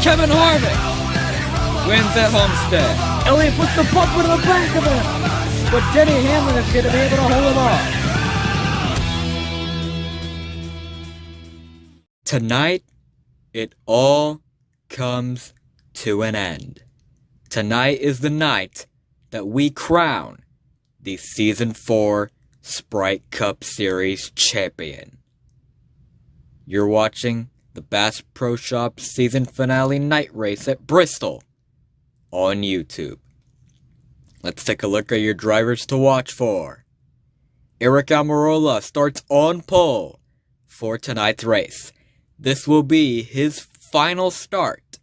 Kevin Harvick wins at Homestead. Elliott puts the bumper to the back of him, but Denny Hamlin is going to be able to hold him off. Tonight, it all comes to an end. Tonight is the night that we crown the Season 4 Sprite Cup Series champion. You're watching the Bass Pro Shop season finale night race at Bristol on YouTube. Let's take a look at your drivers to watch for. Aric Almirola starts on pole for tonight's race. This will be his final start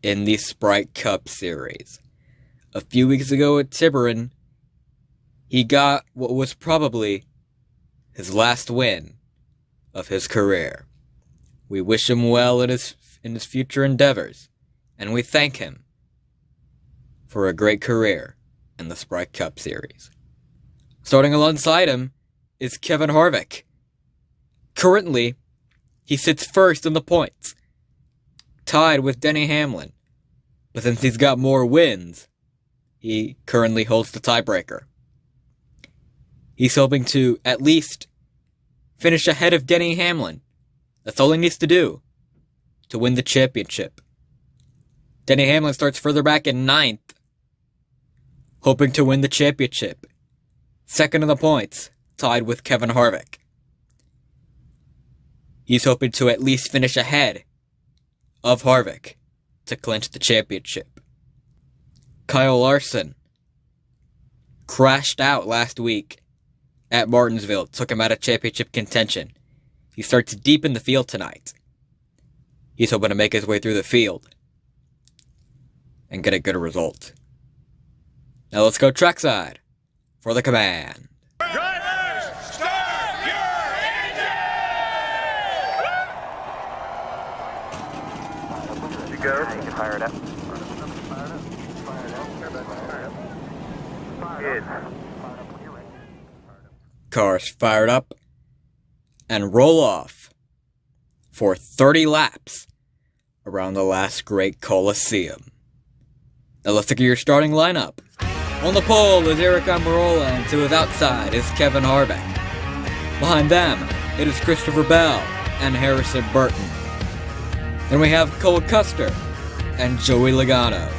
in the Sprite Cup Series. A few weeks ago at Tiburon, he got what was probably his last win of his career. We wish him well in his future endeavors, and we thank him for a great career in the Sprite Cup Series. Starting alongside him is Kevin Harvick. Currently, he sits first in the points, tied with Denny Hamlin, but since he's got more wins, he currently holds the tiebreaker. He's hoping to at least finish ahead of Denny Hamlin. That's all he needs to do to win the championship. Denny Hamlin starts further back in 9th, hoping to win the championship. Second in the points, tied with Kevin Harvick. He's hoping to at least finish ahead of Harvick to clinch the championship. Kyle Larson crashed out last week at Martinsville, took him out of championship contention. He starts deep in the field tonight. He's hoping to make his way through the field and get a good result. Now let's go trackside for the command. Drivers, start your engine! You go. You can fire it up. Good. Cars fired up and roll off for 30 laps around the last great Coliseum. Now let's look at your starting lineup. On the pole is Aric Almirola, and to his outside is Kevin Harvick. Behind them, it is Christopher Bell and Harrison Burton. Then we have Cole Custer and Joey Logano.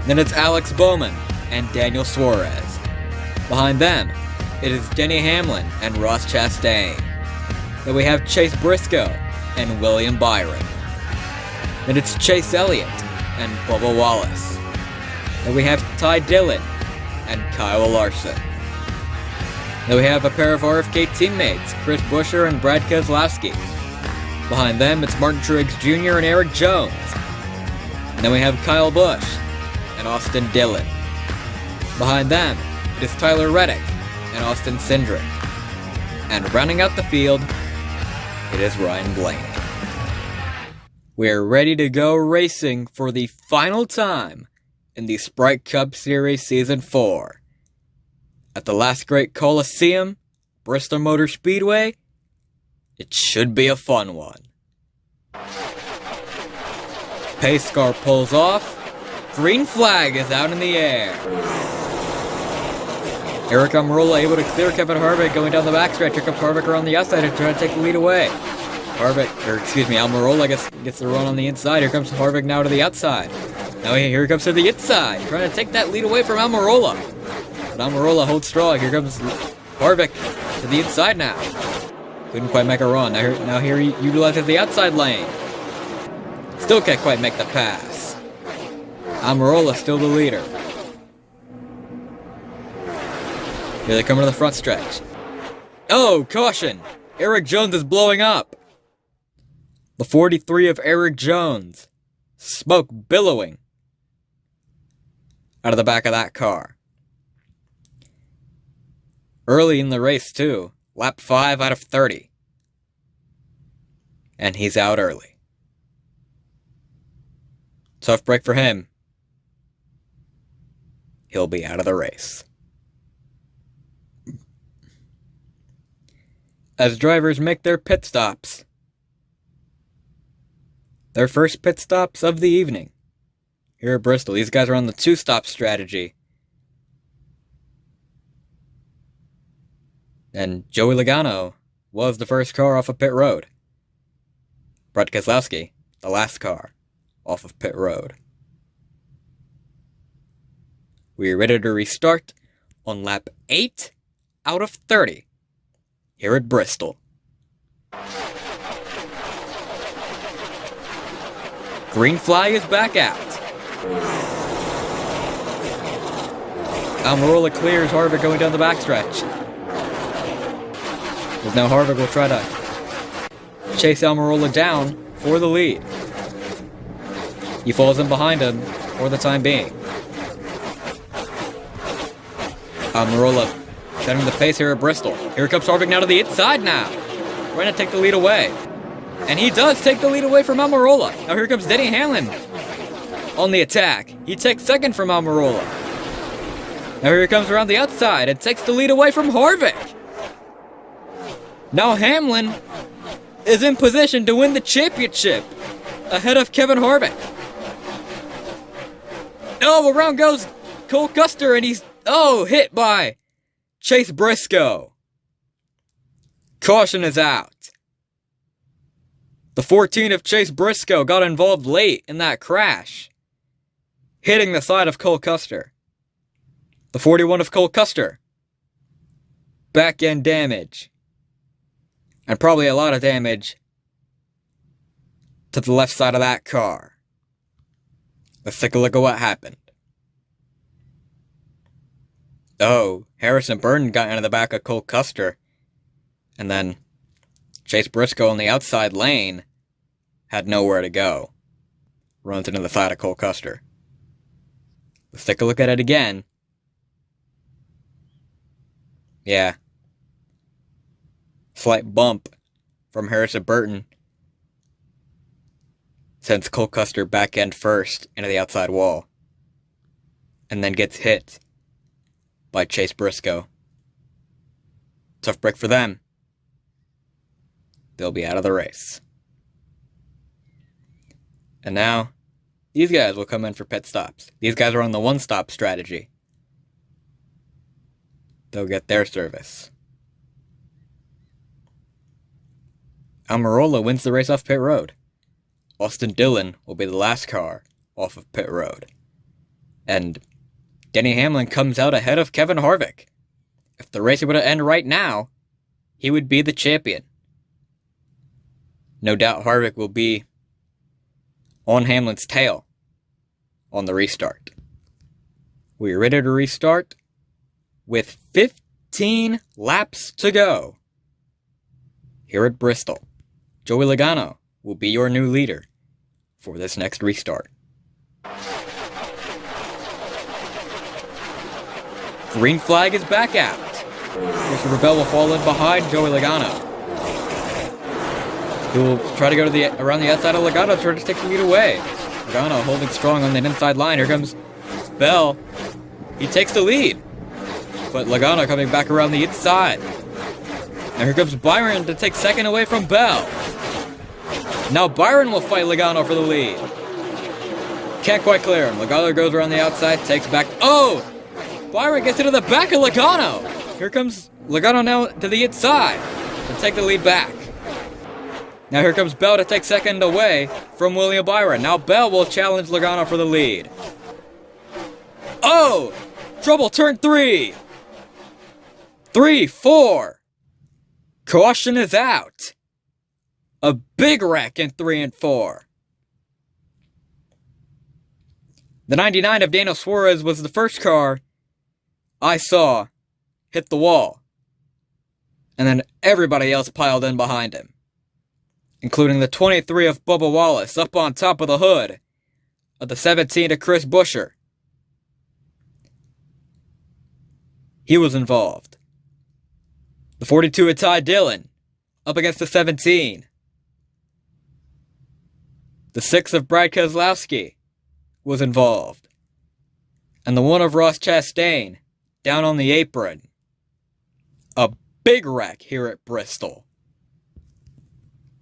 Then it's Alex Bowman and Daniel Suarez. Behind them, it is Denny Hamlin and Ross Chastain. Then we have Chase Briscoe and William Byron. Then it's Chase Elliott and Bubba Wallace. Then we have Ty Dillon and Kyle Larson. Then we have a pair of RFK teammates, Chris Buescher and Brad Keselowski. Behind them, it's Martin Truex Jr. and Erik Jones. And then we have Kyle Busch and Austin Dillon. Behind them, it is Tyler Reddick and Austin Cindric. And rounding out the field, it is Ryan Blaney. We're ready to go racing for the final time in the Sprite Cup Series Season 4. At the last great Coliseum, Bristol Motor Speedway, it should be a fun one. Pace car pulls off. Green flag is out in the air. Aric Almirola able to clear Kevin Harvick going down the backstretch. Here comes Harvick around the outside and trying to take the lead away. Almirola gets the run on the inside. Here comes Harvick now to the outside. Now here he comes to the inside, trying to take that lead away from Almirola. But Almirola holds strong. Here comes Harvick to the inside now. Couldn't quite make a run. Now here he utilizes the outside lane. Still can't quite make the pass. Almirola still the leader. Here they come to the front stretch. Oh, caution! Erik Jones is blowing up. The 43 of Erik Jones. Smoke billowing out of the back of that car. Early in the race, too. Lap 5 out of 30. And he's out early. Tough break for him. He'll be out of the race. As drivers make their pit stops, Their first pit stops of the evening. Here at Bristol, these guys are on the 2-stop strategy. And Joey Logano was the first car off of pit road. Brett Keselowski, the last car off of pit road. We're ready to restart on lap 8 out of 30 here at Bristol. Green flag is back out. Almirola clears Harvick going down the backstretch. Because now Harvick will try to chase Almirola down for the lead. He falls in behind him for the time being. Almirola setting the pace here at Bristol. Here comes Harvick now to the inside now. Trying to take the lead away. And he does take the lead away from Almirola. Now here comes Denny Hamlin on the attack. He takes second from Almirola. Now here he comes around the outside and takes the lead away from Harvick. Now Hamlin is in position to win the championship ahead of Kevin Harvick. Oh, around goes Cole Custer and he's, hit by Chase Briscoe. Caution is out. The 14 of Chase Briscoe got involved late in that crash, hitting the side of Cole Custer. The 41 of Cole Custer. Back end damage. And probably a lot of damage to the left side of that car. Let's take a look at what happened. Harrison Burton got into the back of Cole Custer. And then Chase Briscoe on the outside lane had nowhere to go. Runs into the side of Cole Custer. Let's take a look at it again. Yeah. Slight bump from Harrison Burton sends Cole Custer back end first into the outside wall. And then gets hit by Chase Briscoe. Tough break for them. They'll be out of the race. And now, these guys will come in for pit stops. These guys are on the 1-stop strategy. They'll get their service. Almirola wins the race off pit road. Austin Dillon will be the last car off of pit road. And Denny Hamlin comes out ahead of Kevin Harvick. If the race were to end right now, he would be the champion. No doubt Harvick will be on Hamlin's tail on the restart. We're ready to restart with 15 laps to go. Here at Bristol, Joey Logano will be your new leader for this next restart. Green flag is back out. Christopher Bell will fall in behind Joey Logano. He will try to go to around the outside of Logano, trying to take the lead away. Logano holding strong on the inside line. Here comes Bell. He takes the lead. But Logano coming back around the inside. Now here comes Byron to take second away from Bell. Now Byron will fight Logano for the lead. Can't quite clear him. Logano goes around the outside, takes back. Byron gets into the back of Logano. Here comes Logano now to the inside to take the lead back. Now here comes Bell to take second away from William Byron. Now Bell will challenge Logano for the lead. Trouble, turn 3. 3, 4. Caution is out. A big wreck in 3 and 4. The 99 of Daniel Suarez was the first car I saw hit the wall. And then everybody else piled in behind him, including the 23 of Bubba Wallace up on top of the hood of the 17 of Chris Buescher. He was involved. The 42 of Ty Dillon up against the 17. The 6 of Brad Keselowski was involved. And the 1 of Ross Chastain down on the apron. A big wreck here at Bristol.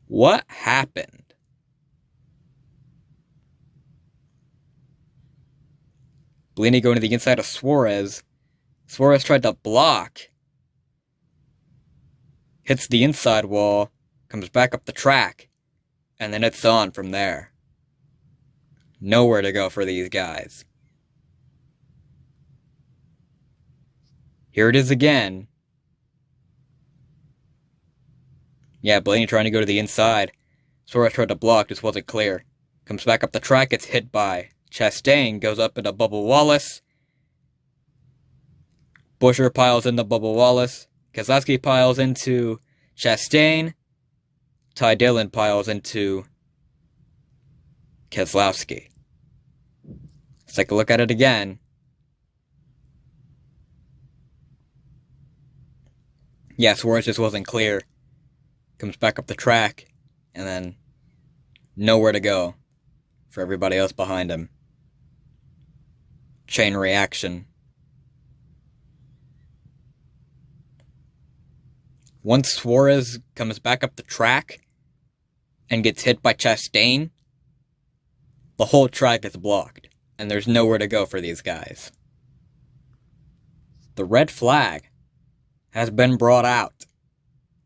What happened? Blaney going to the inside of Suarez. Suarez tried to block. Hits the inside wall. Comes back up the track. And then it's on from there. Nowhere to go for these guys. Here it is again. Yeah, Blaney trying to go to the inside. Suarez tried to block, just wasn't clear. Comes back up the track, gets hit by Chastain, goes up into Bubba Wallace. Buescher piles into Bubba Wallace. Keselowski piles into Chastain. Ty Dillon piles into Keselowski. Let's take a look at it again. Yeah, Suarez just wasn't clear. Comes back up the track, and then nowhere to go for everybody else behind him. Chain reaction. Once Suarez comes back up the track and gets hit by Chastain, the whole track is blocked, and there's nowhere to go for these guys. The red flag has been brought out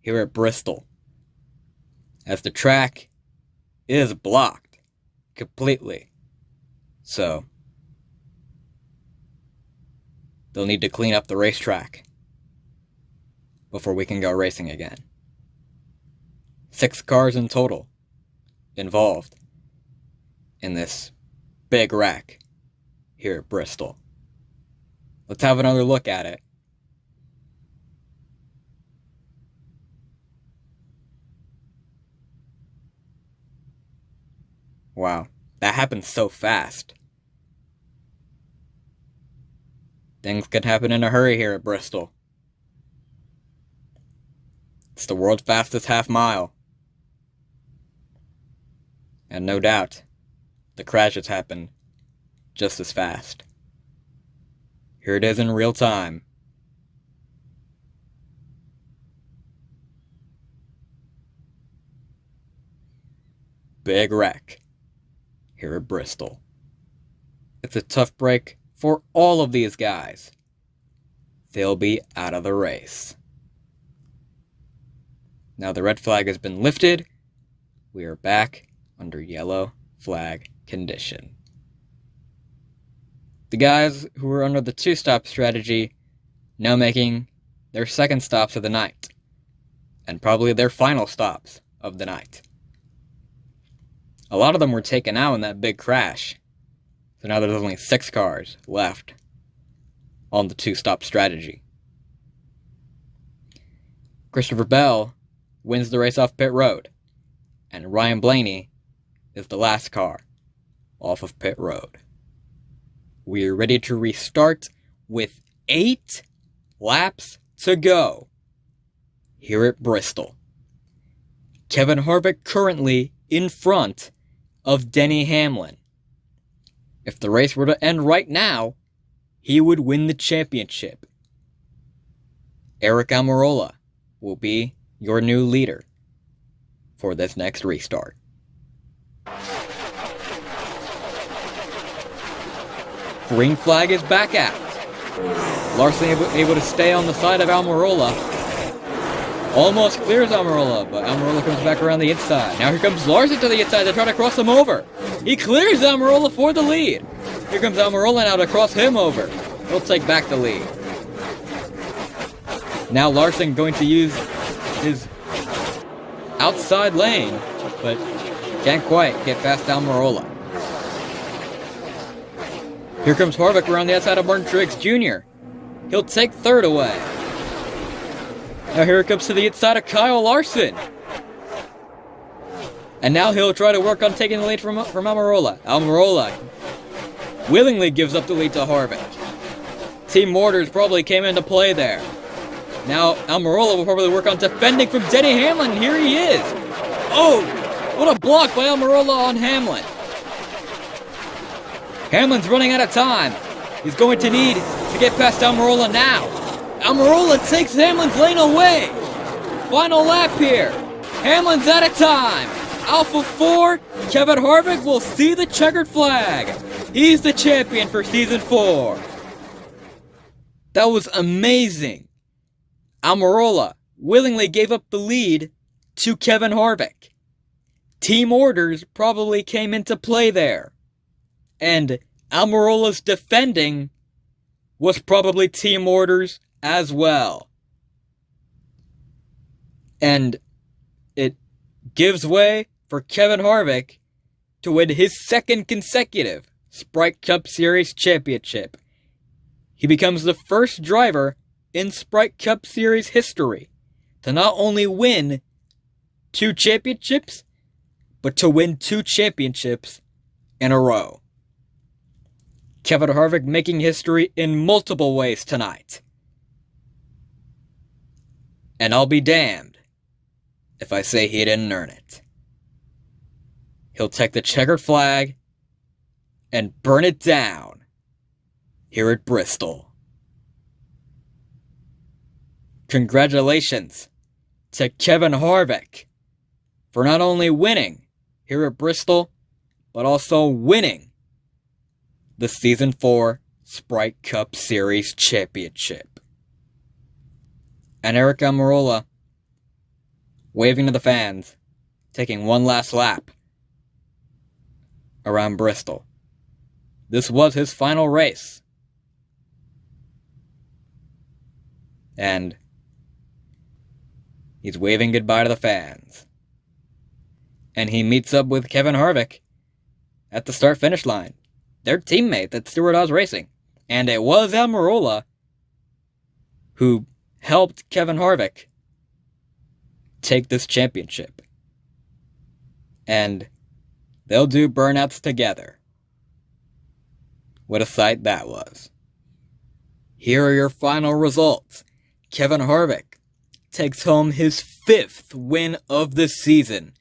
here at Bristol, as the track is blocked completely. So, they'll need to clean up the racetrack before we can go racing again. 6 cars in total involved in this big wreck here at Bristol. Let's have another look at it. Wow, that happened so fast. Things can happen in a hurry here at Bristol. It's the world's fastest half mile. And no doubt, the crashes happen just as fast. Here it is in real time. Big wreck here at Bristol. It's a tough break for all of these guys. They'll be out of the race. Now the red flag has been lifted. We are back under yellow flag condition. The guys who were under the 2-stop strategy now making their second stops of the night, and probably their final stops of the night. A lot of them were taken out in that big crash, so now there's only 6 cars left on the 2-stop strategy. Christopher Bell wins the race off pit road, and Ryan Blaney is the last car off of pit road. We are ready to restart with 8 laps to go here at Bristol. Kevin Harvick currently in front of Denny Hamlin. If the race were to end right now, he would win the championship. Eric Almirola will be your new leader for this next restart. Green flag is back out. Larson able to stay on the side of Almirola. Almost clears Almirola, but Almirola comes back around the inside. Now here comes Larson to the inside to try to cross him over. He clears Almirola for the lead. Here comes Almirola now to cross him over. He'll take back the lead. Now Larson going to use his outside lane, but can't quite get past Almirola. Here comes Harvick around the outside of Martin Truex Jr. He'll take third away. Now here it comes to the inside of Kyle Larson. And now he'll try to work on taking the lead from Almirola. Almirola willingly gives up the lead to Harvick. Team Mortars probably came into play there. Now Almirola will probably work on defending from Denny Hamlin. Here he is. Oh, what a block by Almirola on Hamlin. Hamlin's running out of time. He's going to need to get past Almirola now. Almirola takes Hamlin's lane away. Final lap here. Hamlin's out of time. Alpha 4, Kevin Harvick will see the checkered flag. He's the champion for Season 4. That was amazing. Almirola willingly gave up the lead to Kevin Harvick. Team orders probably came into play there. And Almirola's defending was probably team orders as well. And it gives way for Kevin Harvick to win his second consecutive Sprite Cup Series championship. He becomes the first driver in Sprite Cup Series history to not only win 2 championships, but to win 2 championships in a row. Kevin Harvick making history in multiple ways tonight. And I'll be damned if I say he didn't earn it. He'll take the checkered flag and burn it down here at Bristol. Congratulations to Kevin Harvick for not only winning here at Bristol, but also winning the Season 4 Sprite Cup Series Championship. And Eric Almirola, waving to the fans, taking one last lap around Bristol. This was his final race. And he's waving goodbye to the fans. And he meets up with Kevin Harvick at the start-finish line. Their teammate at Stewart Haas Racing. And it was Almirola who helped Kevin Harvick take this championship. And they'll do burnouts together. What a sight that was. Here are your final results. Kevin Harvick takes home his 5th win of the season,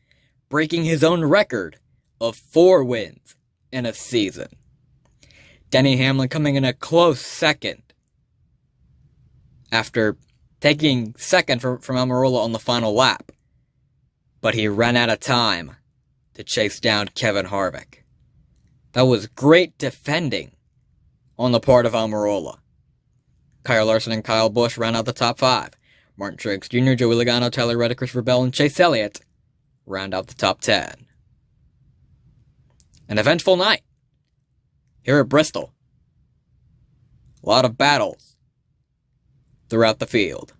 breaking his own record of 4 wins in a season. Denny Hamlin coming in a close second after taking second from Almirola on the final lap. But he ran out of time to chase down Kevin Harvick. That was great defending on the part of Almirola. Kyle Larson and Kyle Busch round out the top 5. Martin Truex Jr., Joey Logano, Tyler Reddick, Christopher Bell, and Chase Elliott round out the top 10. An eventful night here at Bristol. A lot of battles throughout the field.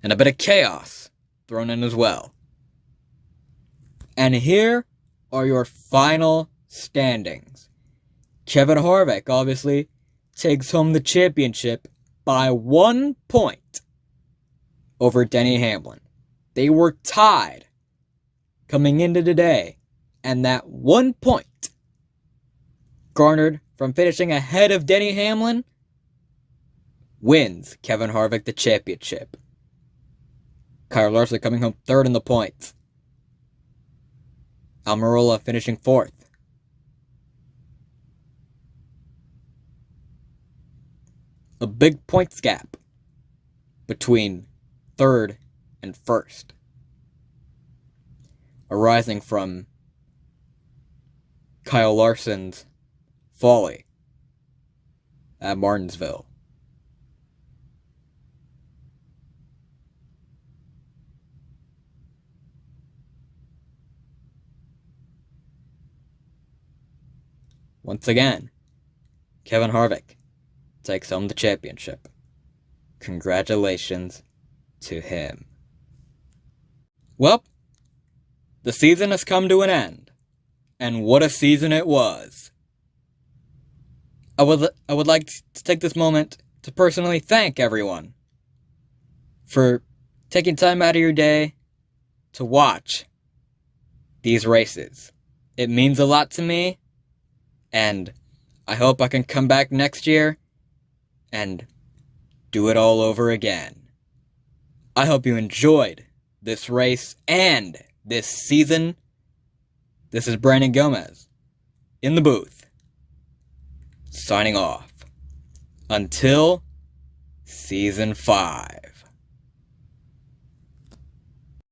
And a bit of chaos thrown in as well. And here are your final standings. Kevin Harvick obviously takes home the championship by 1 point over Denny Hamlin. They were tied coming into today, and that 1 point garnered from finishing ahead of Denny Hamlin wins Kevin Harvick the championship. Kyle Larson coming home 3rd in the points. Almirola finishing 4th. A big points gap between 3rd and 1st, arising from Kyle Larson's folly at Martinsville. Once again, Kevin Harvick takes home the championship. Congratulations to him. Well, the season has come to an end, and what a season it was. I would like to take this moment to personally thank everyone for taking time out of your day to watch these races. It means a lot to me, and I hope I can come back next year and do it all over again. I hope you enjoyed this race and this season. This is Brandon Gomez in the booth, signing off until Season 5.